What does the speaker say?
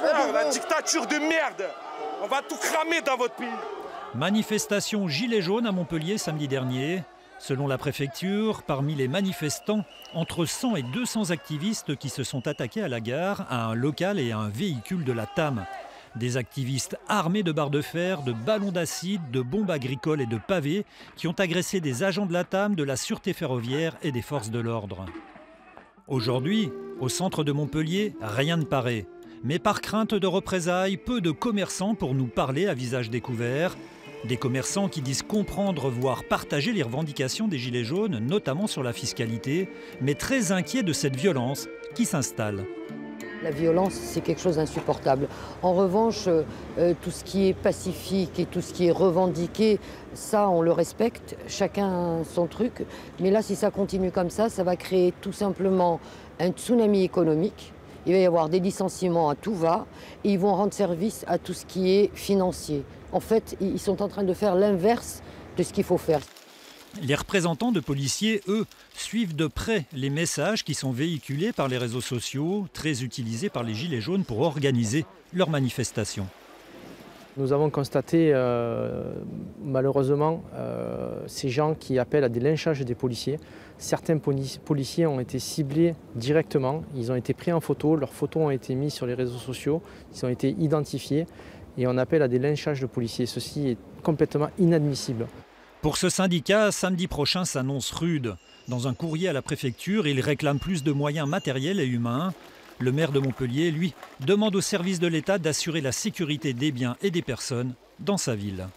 La dictature de merde. On va tout cramer dans votre pays. Manifestation Gilets jaunes à Montpellier samedi dernier. Selon la préfecture, parmi les manifestants, entre 100 et 200 activistes qui se sont attaqués à la gare, à un local et à un véhicule de la TAM. Des activistes armés de barres de fer, de ballons d'acide, de bombes agricoles et de pavés qui ont agressé des agents de la TAM, de la sûreté ferroviaire et des forces de l'ordre. Aujourd'hui, au centre de Montpellier, rien ne paraît. Mais par crainte de représailles, peu de commerçants pour nous parler à visage découvert. Des commerçants qui disent comprendre, voire partager les revendications des Gilets jaunes, notamment sur la fiscalité, mais très inquiets de cette violence qui s'installe. La violence, c'est quelque chose d'insupportable. En revanche, tout ce qui est pacifique et tout ce qui est revendiqué, ça, on le respecte, chacun son truc. Mais là, si ça continue comme ça va créer tout simplement un tsunami économique. Il va y avoir des licenciements à tout va et ils vont rendre service à tout ce qui est financier. En fait, ils sont en train de faire l'inverse de ce qu'il faut faire. Les représentants de policiers, eux, suivent de près les messages qui sont véhiculés par les réseaux sociaux, très utilisés par les Gilets jaunes pour organiser leurs manifestations. Nous avons constaté malheureusement ces gens qui appellent à des lynchages des policiers. Certains policiers ont été ciblés directement, ils ont été pris en photo, leurs photos ont été mises sur les réseaux sociaux, ils ont été identifiés et on appelle à des lynchages de policiers. Ceci est complètement inadmissible. Pour ce syndicat, samedi prochain s'annonce rude. Dans un courrier à la préfecture, il réclame plus de moyens matériels et humains. Le maire de Montpellier, lui, demande aux services de l'État d'assurer la sécurité des biens et des personnes dans sa ville.